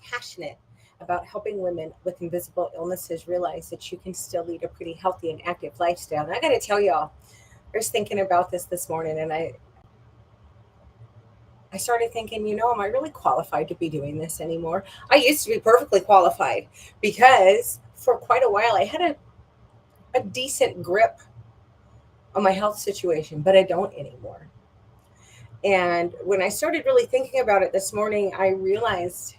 passionate about helping women with invisible illnesses realize that you can still lead a pretty healthy and active lifestyle. And I got to tell y'all, I was thinking about this morning, and I started thinking, am I really qualified to be doing this anymore? I used to be perfectly qualified because for quite a while I had a decent grip on my health situation, but I don't anymore. And when I started really thinking about it this morning, I realized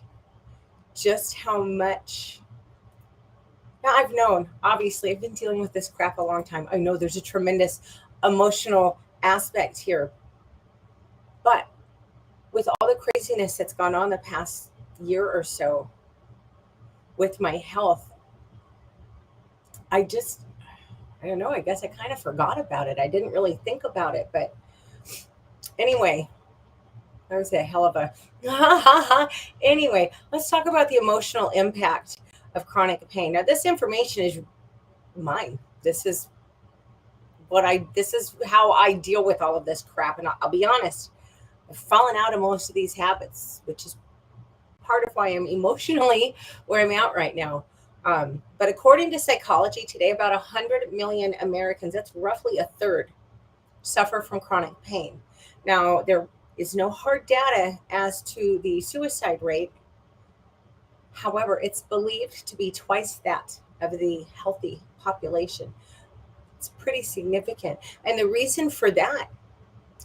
just how much. Now, I've known, obviously, I've been dealing with this crap a long time. I know there's a tremendous emotional aspect here. But with all the craziness that's gone on the past year or so with my health, I just, I don't know, I guess I kind of forgot about it. I didn't really think about it. But anyway, that was a hell of a. Anyway, let's talk about the emotional impact of chronic pain. Now, this information is mine. This is how I deal with all of this crap. And I'll be honest, I've fallen out of most of these habits, which is part of why I'm emotionally where I'm at right now. But according to Psychology Today, about 100 million Americans, that's roughly a third, suffer from chronic pain. Now, there is no hard data as to the suicide rate. However, it's believed to be twice that of the healthy population. It's pretty significant. And the reason for that,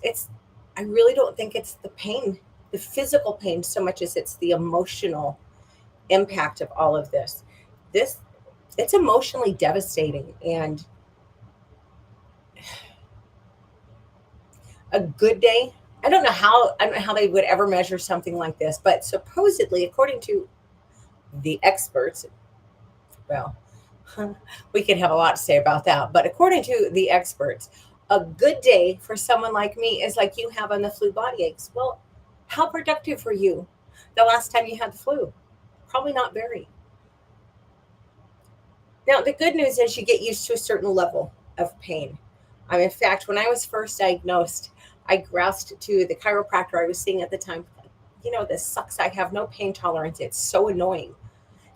it's I really don't think it's the pain, the physical pain, so much as it's the emotional impact of all of this. This it's emotionally devastating, and a good day. I don't know how they would ever measure something like this, but supposedly, according to the experts, well, we could have a lot to say about that. But according to the experts, a good day for someone like me is like you have on the flu body aches. Well, how productive were you the last time you had the flu? Probably not very. Now, the good news is you get used to a certain level of pain. In fact, when I was first diagnosed, I groused to the chiropractor I was seeing at the time. This sucks. I have no pain tolerance. It's so annoying.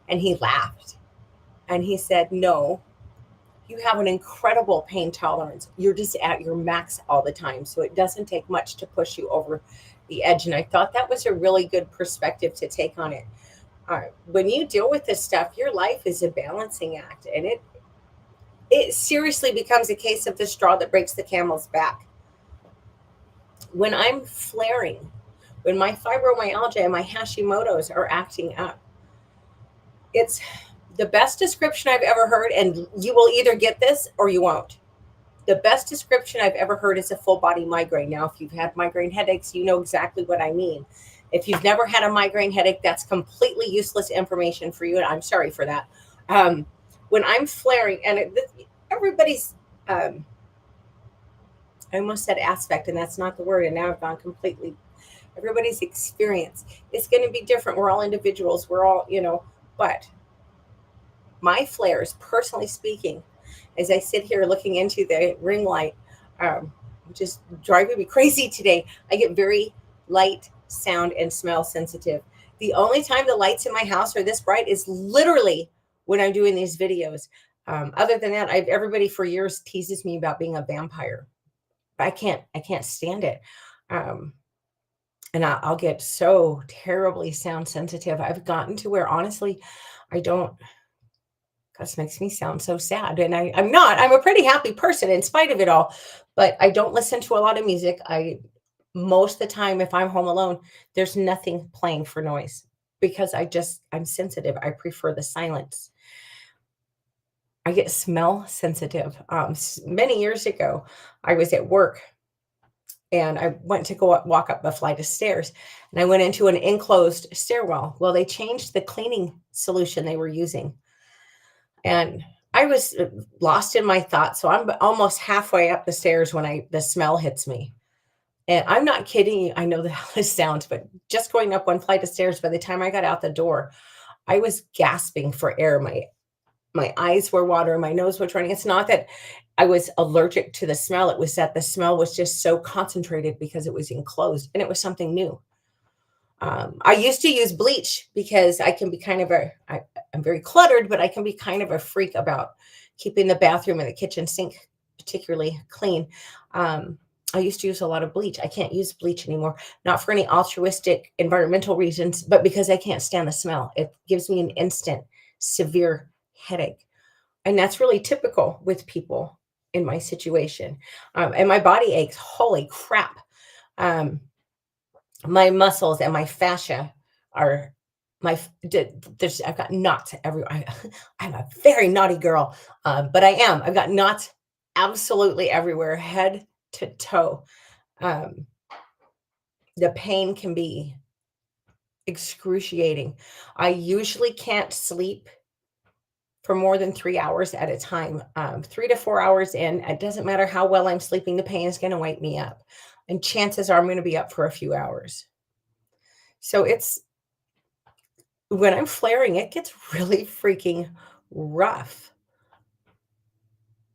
And he laughed and he said, no, you have an incredible pain tolerance. You're just at your max all the time. So it doesn't take much to push you over the edge. And I thought that was a really good perspective to take on it. When you deal with this stuff, your life is a balancing act. And it seriously becomes a case of the straw that breaks the camel's back. When I'm flaring, when my fibromyalgia and my Hashimoto's are acting up, it's the best description I've ever heard, and you will either get this or you won't. The best description I've ever heard is a full body migraine. Now, if you've had migraine headaches, you know exactly what I mean. If you've never had a migraine headache, that's completely useless information for you, and I'm sorry for that. When I'm flaring, and everybody's, I almost said aspect, and that's not the word, and now I've gone completely. Everybody's experience is going to be different. We're all individuals. We're all, but my flares, personally speaking, as I sit here looking into the ring light, which is driving me crazy today, I get very light, sound, and smell sensitive. The only time the lights in my house are this bright is literally when I'm doing these videos. Other than that, everybody for years teases me about being a vampire. I can't stand it. And I'll get so terribly sound sensitive. I've gotten to where, honestly, I don't. This makes me sound so sad. And I'm not. I'm a pretty happy person in spite of it all. But I don't listen to a lot of music. Most of the time, if I'm home alone, there's nothing playing for noise because I'm sensitive. I prefer the silence. I get smell sensitive. Many years ago, I was at work and I went to walk up a flight of stairs, and I went into an enclosed stairwell. Well, they changed the cleaning solution they were using, and I was lost in my thoughts. So I'm almost halfway up the stairs when the smell hits me. And I'm not kidding you. I know how this sounds, but just going up one flight of stairs, by the time I got out the door, I was gasping for air. My eyes were watering, my nose was running. It's not that I was allergic to the smell. It was that the smell was just so concentrated because it was enclosed and it was something new. I used to use bleach because I can be I'm very cluttered, but I can be kind of a freak about keeping the bathroom and the kitchen sink particularly clean. Um, I used to use a lot of bleach. I can't use bleach anymore, not for any altruistic environmental reasons, but because I can't stand the smell. It gives me an instant severe headache. And that's really typical with people in my situation. And my body aches. Holy crap. Um, my muscles and my fascia are there's I've got knots everywhere. I'm a very naughty girl, but I've got knots absolutely everywhere, head to toe. Um, the pain can be excruciating. I usually can't sleep for more than 3 hours at a time. 3 to 4 hours in, it doesn't matter how well I'm sleeping, the pain is going to wake me up, and chances are I'm going to be up for a few hours. So it's when I'm flaring, it gets really freaking rough.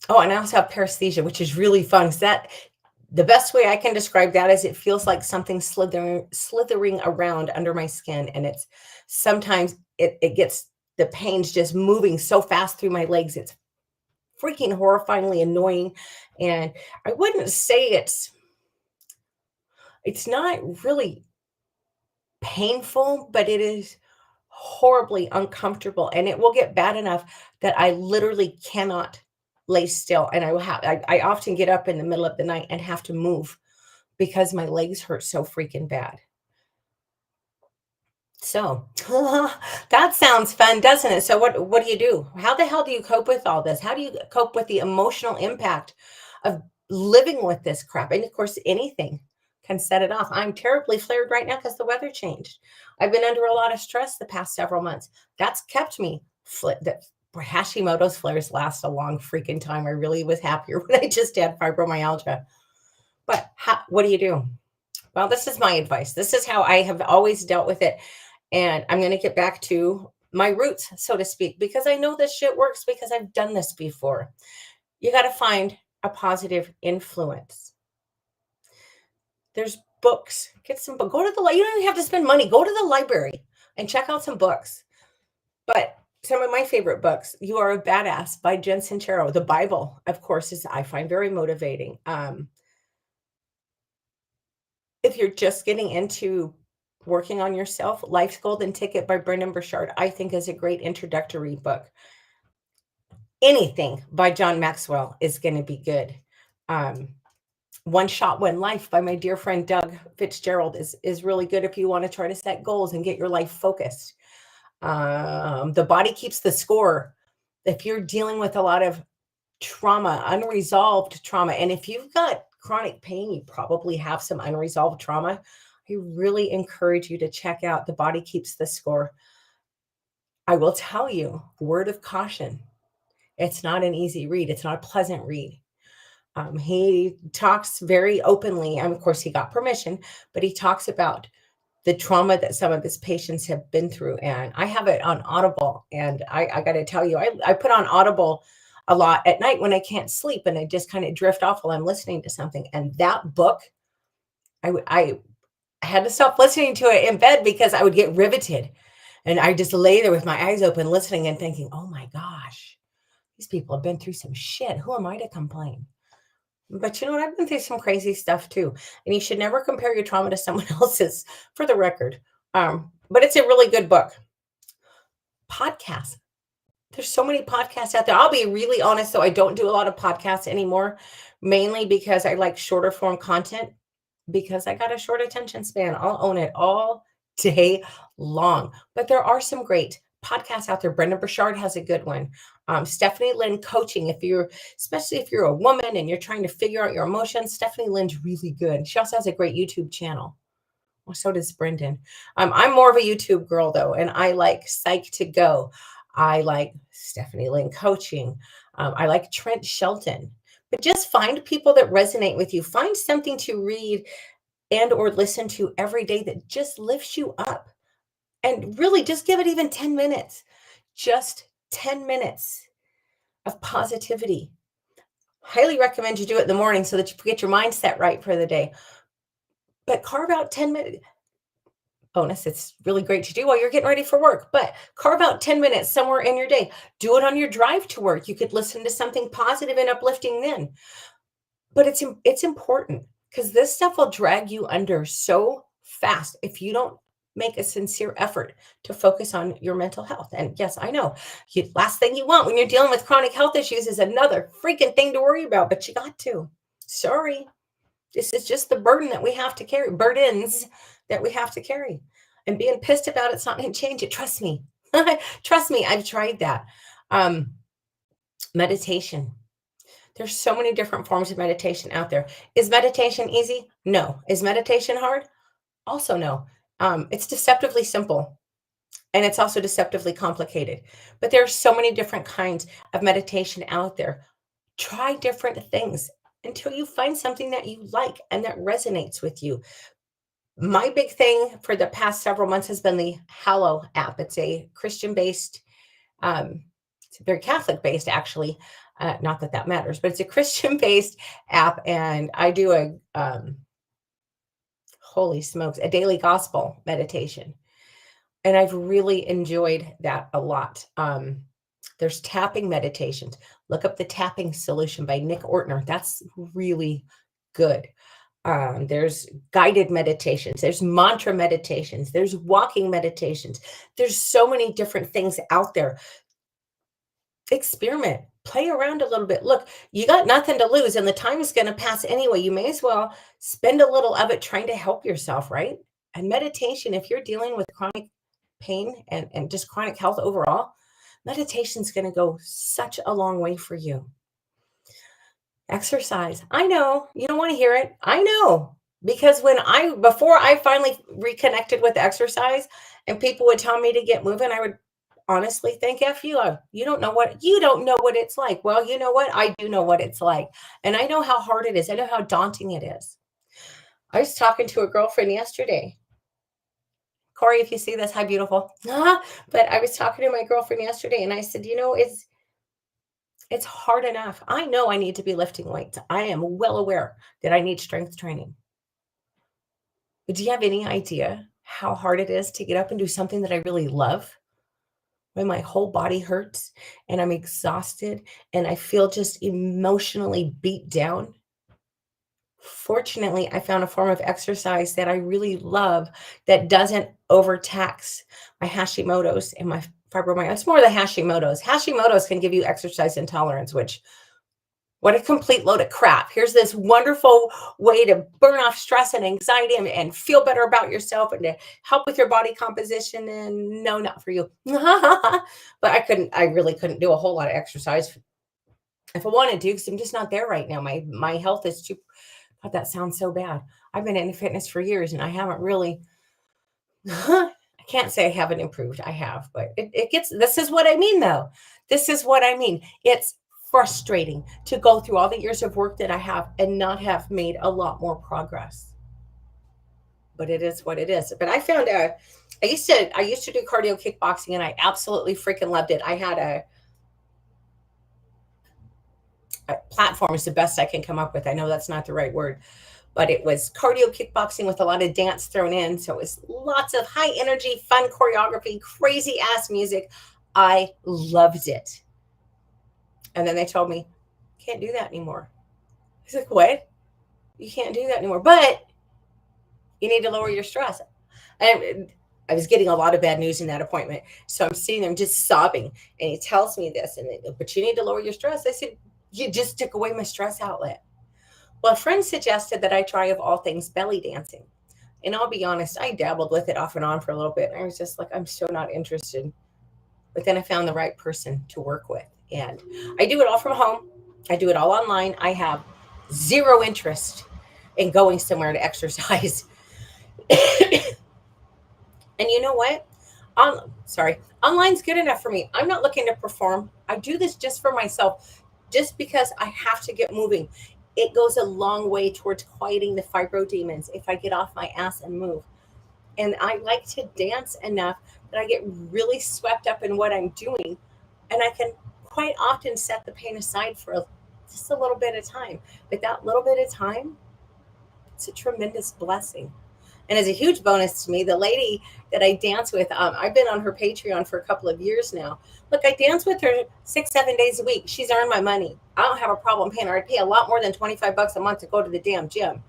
Oh, and I also have paresthesia, which is really fun. 'Cause the best way I can describe that is it feels like something slithering around under my skin, and it's sometimes it gets the pain's just moving so fast through my legs. It's freaking horrifyingly annoying, and I wouldn't say it's not really painful, but it is horribly uncomfortable, and it will get bad enough that I literally cannot lay still, and I often get up in the middle of the night and have to move because my legs hurt so freaking bad. So, that sounds fun, doesn't it? So what do you do? How the hell do you cope with all this? How do you cope with the emotional impact of living with this crap? And of course, anything can set it off. I'm terribly flared right now because the weather changed. I've been under a lot of stress the past several months. That's kept me the Hashimoto's flares last a long freaking time. I really was happier when I just had fibromyalgia. But what do you do? Well, this is my advice. This is how I have always dealt with it. And I'm going to get back to my roots, so to speak, because I know this shit works because I've done this before. You got to find a positive influence. There's books. Get some book. Go to the you don't even have to spend money. Go to the library and check out some books. But some of my favorite books, You Are a Badass by Jen Sincero. The Bible, of course, is I find very motivating. If you're just getting into working on yourself, Life's Golden Ticket by Brendan Burchard, I think is a great introductory book. Anything by John Maxwell is going to be good. One Shot, One Life by my dear friend Doug Fitzgerald is really good if you want to try to set goals and get your life focused. The Body Keeps the Score. If you're dealing with a lot of trauma, unresolved trauma, and if you've got chronic pain, you probably have some unresolved trauma. I really encourage you to check out The Body Keeps the Score. I will tell you, word of caution, it's not an easy read. It's not a pleasant read. He talks very openly, and of course he got permission, but he talks about the trauma that some of his patients have been through. And I have it on Audible. And I got to tell you, I put on Audible a lot at night when I can't sleep and I just kind of drift off while I'm listening to something. And that book, I had to stop listening to it in bed because I would get riveted. And I just lay there with my eyes open, listening and thinking, oh my gosh, these people have been through some shit. Who am I to complain? But you know what? I've been through some crazy stuff too. And you should never compare your trauma to someone else's, for the record. But it's a really good book. Podcasts. There's so many podcasts out there. I'll be really honest, though, I don't do a lot of podcasts anymore, mainly because I like shorter form content because I got a short attention span. I'll own it all day long. But there are some great podcasts out there. Brendan Burchard has a good one. Stephanie Lynn Coaching, especially if you're a woman and you're trying to figure out your emotions, Stephanie Lynn's really good. She also has a great YouTube channel. Well, so does Brendan. I'm more of a YouTube girl though, and I like Psych to Go. I like Stephanie Lynn Coaching. I like Trent Shelton. But just find people that resonate with you. Find something to read and or listen to every day that just lifts you up. And really just give it even 10 minutes. Just 10 minutes of positivity. Highly recommend you do it in the morning so that you get your mindset right for the day. But carve out 10 minutes. bonus. It's really great to do while you're getting ready for work, but carve out 10 minutes somewhere in your day. Do it on your drive to work. You could listen to something positive and uplifting then. But it's important because this stuff will drag you under so fast if you don't make a sincere effort to focus on your mental health. And yes, I know last thing you want when you're dealing with chronic health issues is another freaking thing to worry about, but you got to. Sorry. This is just the burden that we have to carry, burdens that we have to carry. And being pissed about it's not going to change it. Trust me. Trust me, I've tried that. Um, Meditation. There's so many different forms of meditation out there. Is meditation easy? No. Is meditation hard? Also, no. It's deceptively simple and it's also deceptively complicated. But there are so many different kinds of meditation out there. Try different things until you find something that you like and that resonates with you. My big thing for the past several months has been the Hallow app. It's a Christian based, it's very Catholic based, actually. Not that that matters, but it's a Christian based app. And I do holy smokes, a daily gospel meditation. And I've really enjoyed that a lot. There's tapping meditations. Look up the Tapping Solution by Nick Ortner. That's really good. There's guided meditations, there's mantra meditations, there's walking meditations. There's so many different things out there. Experiment, play around a little bit. Look, you got nothing to lose, and the time is going to pass anyway. You may as well spend a little of it trying to help yourself, right? And meditation, if you're dealing with chronic pain and just chronic health overall, meditation is going to go such a long way for you. Exercise. I know you don't want to hear it. I know because before I finally reconnected with exercise and people would tell me to get moving, I would honestly think, F you. You don't know what it's like. Well, you know what? I do know what it's like. And I know how hard it is. I know how daunting it is. I was talking to a girlfriend yesterday. Corey, if you see this, hi, beautiful. But I was talking to my girlfriend yesterday and I said, it's hard enough. I know I need to be lifting weights. I am well aware that I need strength training. But do you have any idea how hard it is to get up and do something that I really love? When my whole body hurts and I'm exhausted and I feel just emotionally beat down. Fortunately, I found a form of exercise that I really love that doesn't overtax my Hashimoto's and my fibromyalgia. It's more the Hashimoto's. Hashimoto's can give you exercise intolerance, which what a complete load of crap. Here's this wonderful way to burn off stress and anxiety and feel better about yourself and to help with your body composition. And no, not for you. But I really couldn't do a whole lot of exercise if I wanted to, because I'm just not there right now. My health is too, God, that sounds so bad. I've been in fitness for years and I haven't really, I can't say I haven't improved. I have, but this is what I mean though. This is what I mean. It's frustrating to go through all the years of work that I have and not have made a lot more progress. But it is what it is. But I found I used to do cardio kickboxing and I absolutely freaking loved it. I had a platform is the best I can come up with. I know that's not the right word, but it was cardio kickboxing with a lot of dance thrown in. So it was lots of high energy, fun choreography, crazy ass music. I loved it. And then they told me, can't do that anymore. I was like, what? You can't do that anymore. But you need to lower your stress. And I was getting a lot of bad news in that appointment. So I'm sitting there just sobbing. And he tells me this, but you need to lower your stress. I said, you just took away my stress outlet. Well, a friend suggested that I try, of all things, belly dancing. And I'll be honest, I dabbled with it off and on for a little bit. And I was just like, I'm so not interested. But then I found the right person to work with. And I do it all from home. I do it all online. I have zero interest in going somewhere to exercise. And you know what? Online's good enough for me. I'm not looking to perform. I do this just for myself, just because I have to get moving. It goes a long way towards quieting the fibro demons if I get off my ass and move. And I like to dance enough that I get really swept up in what I'm doing. And I can quite often set the pain aside for just a little bit of time. But that little bit of time, it's a tremendous blessing. And as a huge bonus to me, the lady that I dance with, I've been on her Patreon for a couple of years now. Look, I dance with her 6, 7 days a week. She's earned my money. I don't have a problem paying her. I'd pay a lot more than $25 a month to go to the damn gym.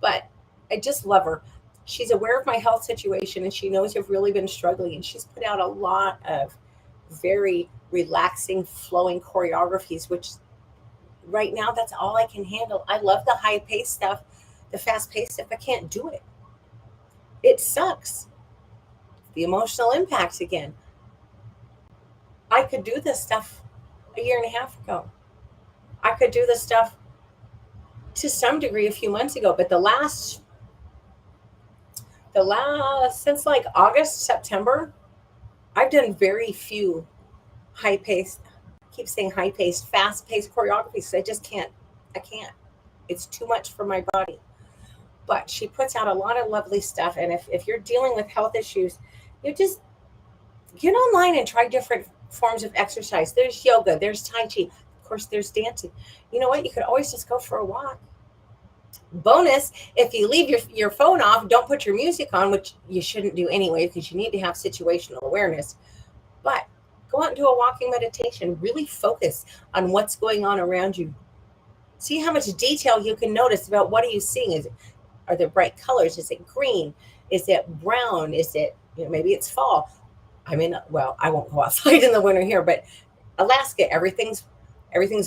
But I just love her. She's aware of my health situation and she knows I've really been struggling. And she's put out a lot of very relaxing, flowing choreographies, which right now that's all I can handle. I love the high paced stuff, the fast paced stuff. I can't do it. It sucks. The emotional impacts again. I could do this stuff a year and a half ago. I could do this stuff to some degree a few months ago, but the last since like August, September, I've done very few high paced, keep saying high paced, fast paced choreographies. I just can't. I can't. It's too much for my body. But she puts out a lot of lovely stuff. And if you're dealing with health issues, you just get online and try different forms of exercise. There's yoga, there's Tai Chi, of course, there's dancing. You know what? You could always just go for a walk. Bonus, if you leave your phone off, don't put your music on, which you shouldn't do anyway, because you need to have situational awareness. But go out and do a walking meditation. Really focus on what's going on around you. See how much detail you can notice about what are you seeing. Are there bright colors? Is it green? Is it brown? Is it, maybe it's fall. Well, I won't go outside in the winter here, but Alaska, everything's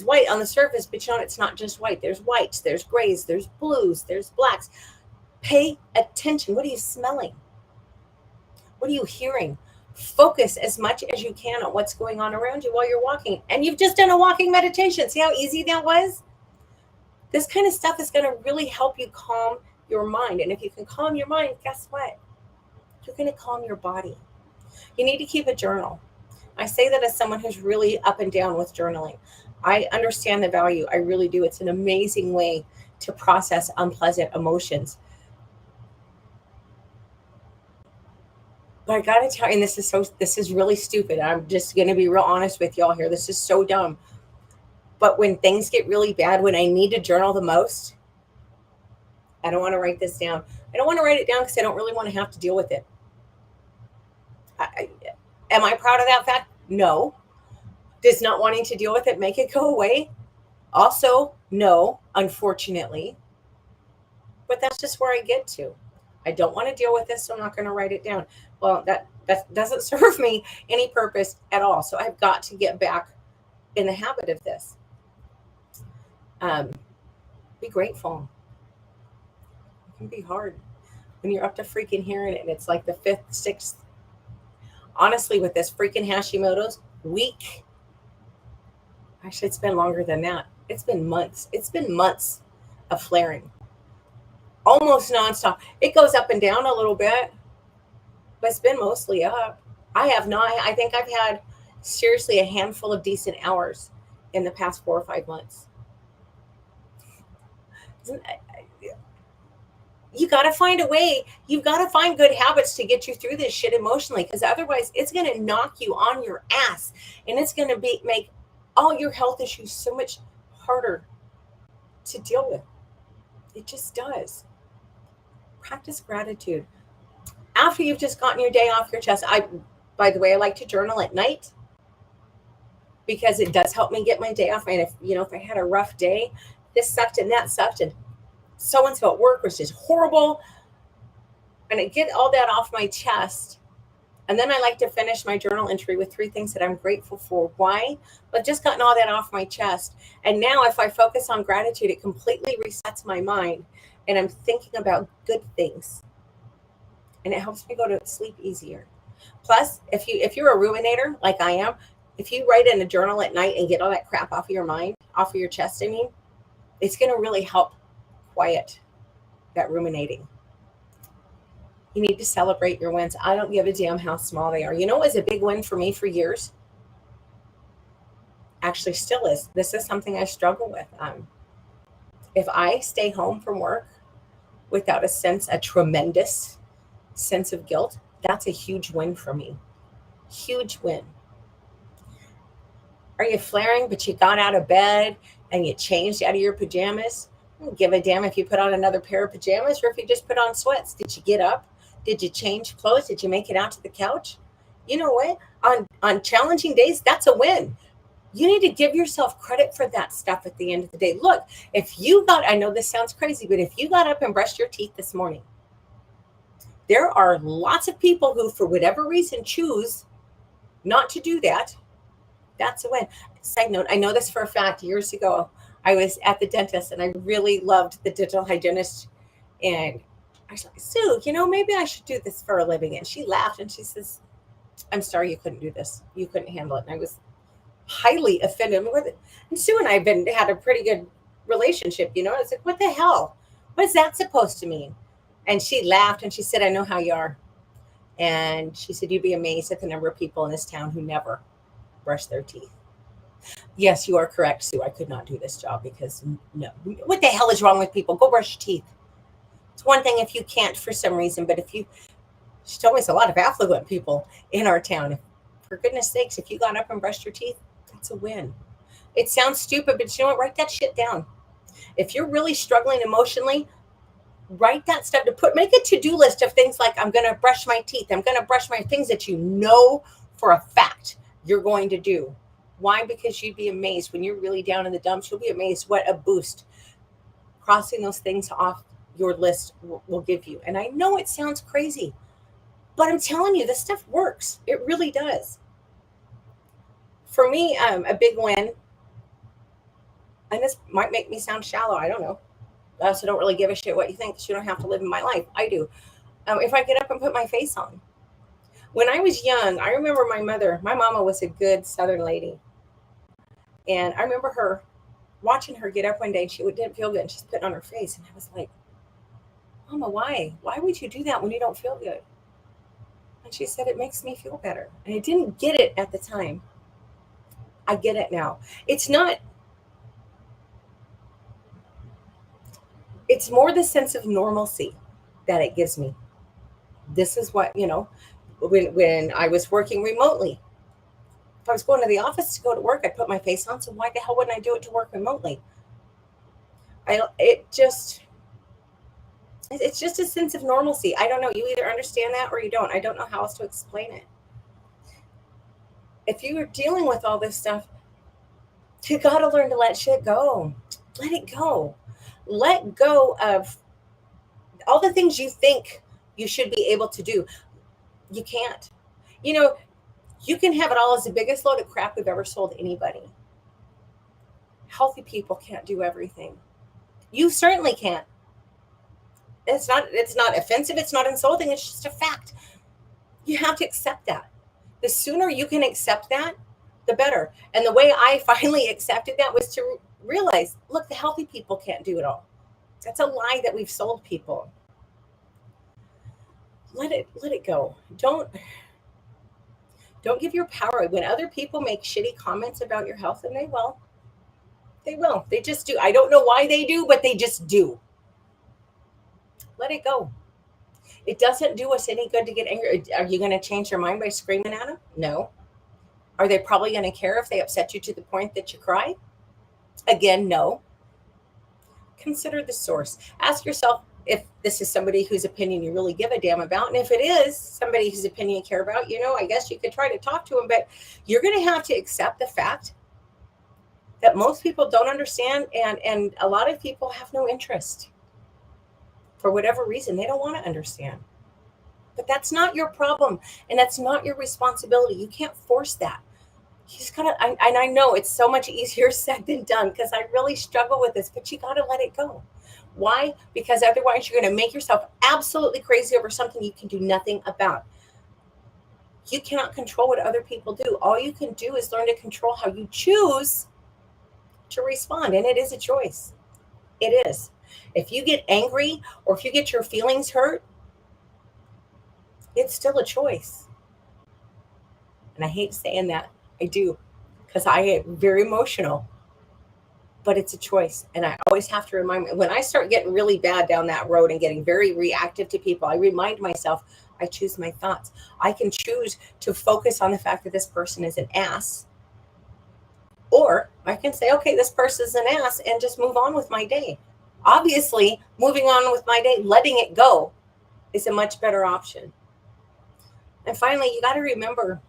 white on the surface, but it's not just white. There's whites, there's grays, there's blues, there's blacks. Pay attention. What are you smelling? What are you hearing? Focus as much as you can on what's going on around you while you're walking. And you've just done a walking meditation. See how easy that was? This kind of stuff is going to really help you calm your mind. And if you can calm your mind, guess what? You're going to calm your body. You need to keep a journal. I say that as someone who's really up and down with journaling. I understand the value. I really do. It's an amazing way to process unpleasant emotions. But I got to tell you, and this is really stupid. I'm just going to be real honest with y'all here. This is so dumb. But when things get really bad, when I need to journal the most, I don't want to write this down. I don't want to write it down because I don't really want to have to deal with it. Am I proud of that fact? No. Does not wanting to deal with it make it go away? Also, no, unfortunately. But that's just where I get to. I don't want to deal with this, so I'm not going to write it down. Well, that doesn't serve me any purpose at all. So I've got to get back in the habit of this. Be grateful. It can be hard when you're up to freaking hearing it and it's like the 5th, 6th. Honestly, with this freaking Hashimoto's, week. Actually, it's been longer than that. It's been months. It's been months of flaring. Almost nonstop. It goes up and down a little bit, but it's been mostly up. I think I've had seriously a handful of decent hours in the past 4 or 5 months. You got to find a way. You've got to find good habits to get you through this shit emotionally, because otherwise it's going to knock you on your ass, and it's going to make all your health issues so much harder to deal with. It just does. Practice gratitude. After you've just gotten your day off your chest, by the way, I like to journal at night because it does help me get my day off. And if I had a rough day, this sucked and that sucked, and so-and-so at work was just horrible, and I get all that off my chest. And then I like to finish my journal entry with 3 things that I'm grateful for. Why? I've just gotten all that off my chest. And now if I focus on gratitude, it completely resets my mind, and I'm thinking about good things. And it helps me go to sleep easier. Plus, if you're a ruminator like I am, if you write in a journal at night and get all that crap off of your mind, off of your chest, it's going to really help quiet that ruminating. You need to celebrate your wins. I don't give a damn how small they are. What was a big win for me for years? Actually still is. This is something I struggle with. If I stay home from work without a tremendous sense of guilt, that's a huge win for me. Huge win. Are you flaring, but you got out of bed and you changed out of your pajamas? I don't give a damn if you put on another pair of pajamas or if you just put on sweats. Did you get up? Did you change clothes? Did you make it out to the couch? You know what? On challenging days, that's a win. You need to give yourself credit for that stuff at the end of the day. Look, if you got, I know this sounds crazy, but if you got up and brushed your teeth this morning, there are lots of people who, for whatever reason, choose not to do that. That's a win. Side note, I know this for a fact. Years ago, I was at the dentist and I really loved the dental hygienist. And I was like, Sue, maybe I should do this for a living. And she laughed and she says, I'm sorry you couldn't do this. You couldn't handle it. And I was highly offended with it. And Sue and I have had a pretty good relationship. I was like, what the hell? What is that supposed to mean? And she laughed and she said, I know how you are. And she said, you'd be amazed at the number of people in this town who never brush their teeth. Yes, you are correct, Sue. I could not do this job because no. What the hell is wrong with people? Go brush your teeth. It's one thing if you can't for some reason, but she told me it's a lot of affluent people in our town. For goodness sakes, if you got up and brushed your teeth, that's a win. It sounds stupid, but you know what? Write that shit down. If you're really struggling emotionally, write that stuff make a to-do list of things like, I'm going to brush my teeth. I'm going to brush my things that you know for a fact you're going to do. Why? Because you'd be amazed when you're really down in the dumps. You'll be amazed what a boost crossing those things off your list will give you. And I know it sounds crazy, but I'm telling you, this stuff works. It really does. For me, a big win, and this might make me sound shallow, I don't know. I also don't really give a shit what you think, because you don't have to live in my life. I do. If I get up and put my face on. When I was young, I remember my mama was a good Southern lady. And I remember watching her get up one day, and she didn't feel good, and she's putting on her face. And I was like, Mama, why? Why would you do that when you don't feel good? And she said, it makes me feel better. And I didn't get it at the time. I get it now. It's more the sense of normalcy that it gives me. This is what, when I was working remotely, if I was going to the office to go to work, I'd put my face on. So why the hell wouldn't I do it to work remotely? It's just a sense of normalcy. I don't know. You either understand that or you don't. I don't know how else to explain it. If you are dealing with all this stuff, you got to learn to let shit go. Let it go. Let go of all the things you think you should be able to do. You can't. You can have it all as the biggest load of crap we've ever sold anybody. Healthy people can't do everything. You certainly can't. It's not offensive. It's not insulting. It's just a fact. You have to accept that. The sooner you can accept that, the better. And the way I finally accepted that was to realize, look, the healthy people can't do it all. That's a lie that we've sold people. Let it go. Don't give your power. When other people make shitty comments about your health, and they will. They just do. I don't know why they do, but they just do. Let it go. It doesn't do us any good to get angry. Are you going to change your mind by screaming at them? No. Are they probably going to care if they upset you to the point that you cry? Again, no. Consider the source. Ask yourself if this is somebody whose opinion you really give a damn about. And if it is somebody whose opinion you care about, I guess you could try to talk to them, but you're going to have to accept the fact that most people don't understand, and a lot of people have no interest. For whatever reason, they don't want to understand. But that's not your problem, and that's not your responsibility. You can't force that. You just gotta, and I know it's so much easier said than done, because I really struggle with this, but you gotta let it go. Why? Because otherwise you're going to make yourself absolutely crazy over something you can do nothing about. You cannot control what other people do. All you can do is learn to control how you choose to respond, and it is a choice. It is. If you get angry or if you get your feelings hurt, it's still a choice. And I hate saying that. I do, because I get very emotional. But it's a choice. And I always have to remind me, when I start getting really bad down that road and getting very reactive to people, I remind myself, I choose my thoughts. I can choose to focus on the fact that this person is an ass. Or I can say, okay, this person is an ass, and just move on with my day. Obviously, moving on with my day, letting it go is a much better option. And finally, you got to remember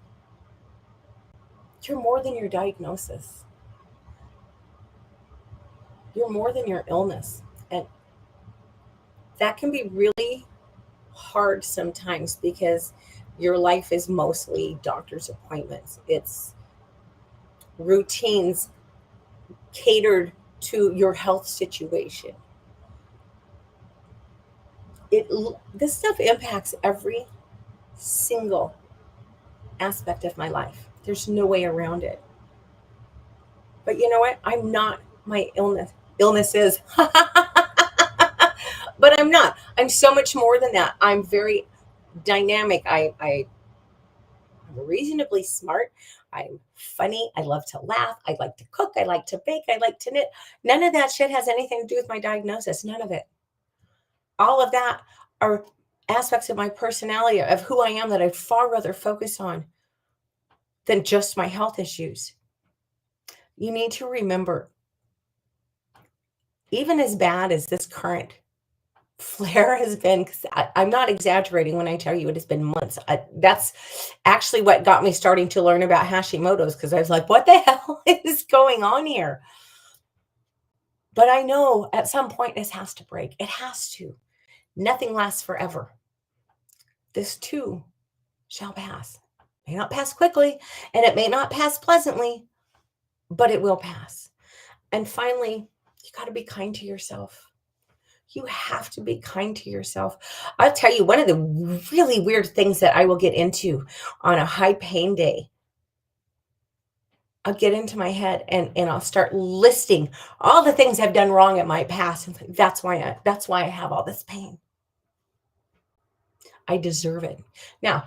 you're more than your diagnosis, you're more than your illness. And that can be really hard sometimes because your life is mostly doctor's appointments, it's routines catered to your health situation. It this stuff impacts every single aspect of my life. There's no way around it. But you know what? I'm not my illnesses. But I'm not. I'm so much more than that. I'm very dynamic. I'm reasonably smart. I'm funny. I love to laugh. I like to cook. I like to bake. I like to knit. None of that shit has anything to do with my diagnosis. None of it. All of that are aspects of my personality, of who I am, that I'd far rather focus on than just my health issues. You need to remember, even as bad as this current flare has been, 'cause I'm not exaggerating when I tell you it has been months. That's actually what got me starting to learn about Hashimoto's, because I was like, what the hell is going on here? But I know at some point this has to break. It has to. Nothing lasts forever. This too shall pass. It may not pass quickly, and it may not pass pleasantly, but it will pass. And finally, you got to be kind to yourself. You have to be kind to yourself. I'll tell you, one of the really weird things that I will get into on a high pain day, I'll get into my head and I'll start listing all the things I've done wrong in my past. And that's why I have all this pain. I deserve it. Now,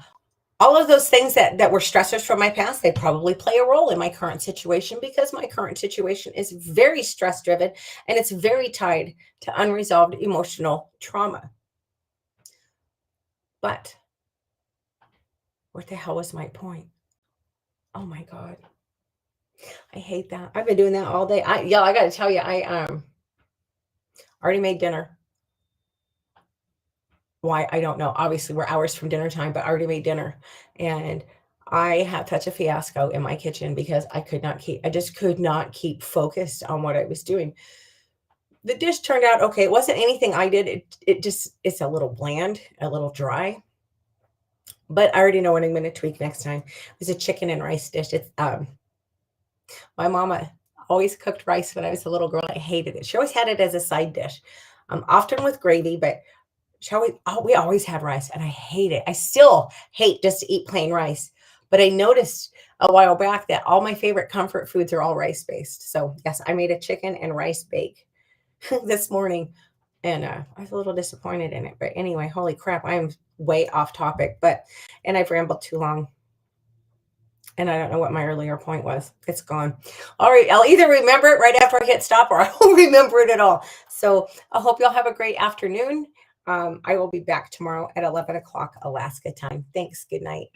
all of those things that were stressors from my past, they probably play a role in my current situation, because my current situation is very stress driven and it's very tied to unresolved emotional trauma. But what the hell was my point? Oh my God. I hate that. I've been doing that all day. I gotta tell you, I already made dinner. Why? I don't know. Obviously, we're hours from dinner time, but I already made dinner. And I had such a fiasco in my kitchen because I just could not keep focused on what I was doing. The dish turned out okay. It wasn't anything I did. It's a little bland, a little dry, but I already know what I'm going to tweak next time. It was a chicken and rice dish. My mama always cooked rice when I was a little girl. I hated it. She always had it as a side dish, often with gravy, but we always had rice, and I hate it. I still hate just to eat plain rice. But I noticed a while back that all my favorite comfort foods are all rice based. So yes, I made a chicken and rice bake this morning, and I was a little disappointed in it. But anyway, holy crap, I'm way off topic. And I've rambled too long, and I don't know what my earlier point was. It's gone. All right, I'll either remember it right after I hit stop, or I won't remember it at all. So I hope y'all have a great afternoon. I will be back tomorrow at 11 o'clock Alaska time. Thanks. Good night.